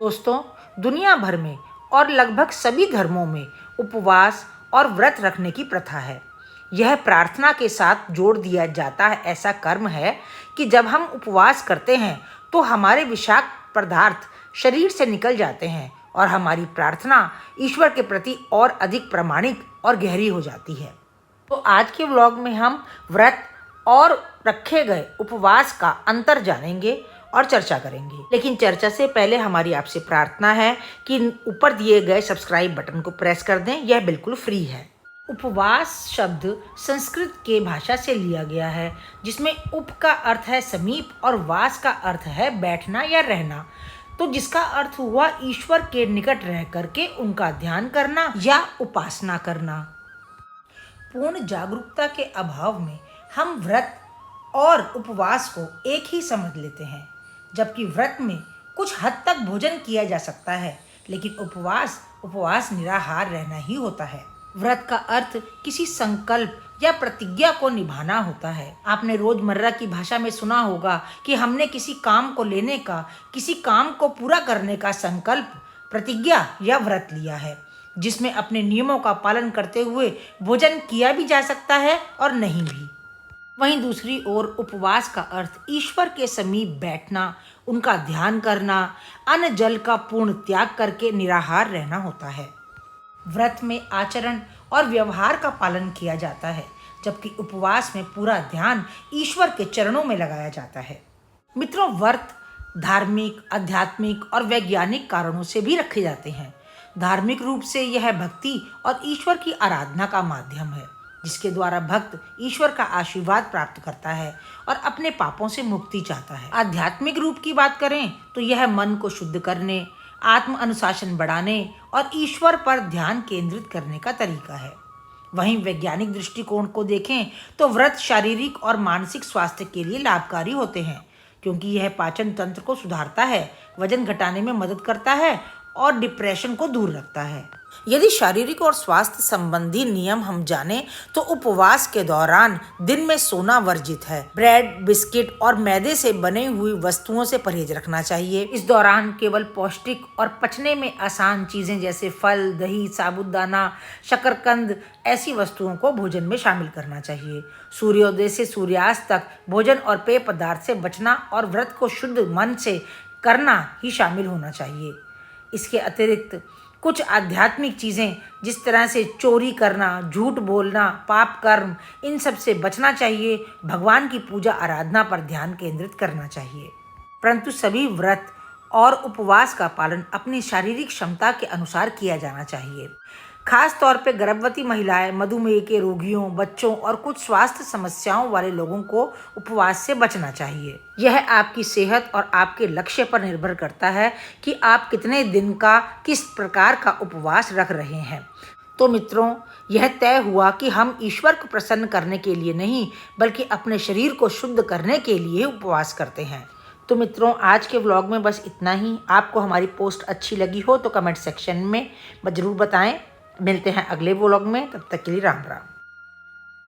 दोस्तों, दुनिया भर में और लगभग सभी धर्मों में उपवास और व्रत रखने की प्रथा है। यह प्रार्थना के साथ जोड़ दिया जाता है ऐसा कर्म है कि जब हम उपवास करते हैं तो हमारे विषाक्त पदार्थ शरीर से निकल जाते हैं और हमारी प्रार्थना ईश्वर के प्रति और अधिक प्रामाणिक और गहरी हो जाती है। तो आज के व्लॉग में हम व्रत और रखे गए उपवास का अंतर जानेंगे और चर्चा करेंगे। लेकिन चर्चा से पहले हमारी आपसे प्रार्थना है कि ऊपर दिए गए सब्सक्राइब बटन को प्रेस कर दें, यह बिल्कुल फ्री है। उपवास शब्द संस्कृत के भाषा से लिया गया है, जिसमें उप का अर्थ है समीप और वास का अर्थ है बैठना या रहना। तो जिसका अर्थ हुआ ईश्वर के निकट रह करके उनका ध्यान करना या उपासना करना। पूर्ण जागरूकता के अभाव में हम व्रत और उपवास को एक ही समझ लेते हैं, जबकि व्रत में कुछ हद तक भोजन किया जा सकता है, लेकिन उपवास निराहार रहना ही होता है। व्रत का अर्थ किसी संकल्प या प्रतिज्ञा को निभाना होता है। आपने रोजमर्रा की भाषा में सुना होगा कि हमने किसी काम को लेने का, किसी काम को पूरा करने का संकल्प, प्रतिज्ञा या व्रत लिया है, जिसमें अपने नियमों का पालन करते हुए भोजन किया भी जा सकता है और नहीं भी। वहीं दूसरी ओर उपवास का अर्थ ईश्वर के समीप बैठना, उनका ध्यान करना, अन्न जल का पूर्ण त्याग करके निराहार रहना होता है। व्रत में आचरण और व्यवहार का पालन किया जाता है, जबकि उपवास में पूरा ध्यान ईश्वर के चरणों में लगाया जाता है। मित्रों, व्रत धार्मिक, आध्यात्मिक और वैज्ञानिक कारणों से भी रखे जाते हैं। धार्मिक रूप से यह भक्ति और ईश्वर की आराधना का माध्यम है, जिसके द्वारा भक्त ईश्वर का आशीर्वाद प्राप्त करता है और अपने पापों से मुक्ति चाहता है। आध्यात्मिक रूप की बात करें तो यह मन को शुद्ध करने, आत्म अनुशासन बढ़ाने और ईश्वर पर ध्यान केंद्रित करने का तरीका है। वहीं वैज्ञानिक दृष्टिकोण को देखें तो व्रत शारीरिक और मानसिक स्वास्थ्य के लिए लाभकारी होते हैं, क्योंकि यह पाचन तंत्र को सुधारता है, वजन घटाने में मदद करता है और डिप्रेशन को दूर रखता है। यदि शारीरिक और स्वास्थ्य संबंधी नियम हम जाने तो उपवास के दौरान दिन में सोना वर्जित है। ब्रेड, बिस्किट और मैदे से बने हुई वस्तुओं से परहेज रखना चाहिए। इस दौरान केवल पौष्टिक और पचने में आसान चीजें जैसे फल, दही, साबूदाना, शकरकंद ऐसी वस्तुओं को भोजन में शामिल करना चाहिए। सूर्योदय से सूर्यास्त तक भोजन और पेय पदार्थ से बचना और व्रत को शुद्ध मन से करना ही शामिल होना चाहिए। इसके अतिरिक्त कुछ आध्यात्मिक चीज़ें जिस तरह से चोरी करना, झूठ बोलना, पाप कर्म, इन सब से बचना चाहिए। भगवान की पूजा आराधना पर ध्यान केंद्रित करना चाहिए। परंतु सभी व्रत और उपवास का पालन अपनी शारीरिक क्षमता के अनुसार किया जाना चाहिए। खास तौर पे गर्भवती महिलाएं, मधुमेह के रोगियों, बच्चों और कुछ स्वास्थ्य समस्याओं वाले लोगों को उपवास से बचना चाहिए। यह आपकी सेहत और आपके लक्ष्य पर निर्भर करता है कि आप कितने दिन का, किस प्रकार का उपवास रख रहे हैं। तो मित्रों, यह तय हुआ कि हम ईश्वर को प्रसन्न करने के लिए नहीं, बल्कि अपने शरीर को शुद्ध करने के लिए उपवास करते हैं। तो मित्रों, आज के व्लॉग में बस इतना ही। आपको हमारी पोस्ट अच्छी लगी हो तो कमेंट सेक्शन में ज़रूर बताएं। मिलते हैं अगले व्लॉग में, तब तक के लिए राम राम।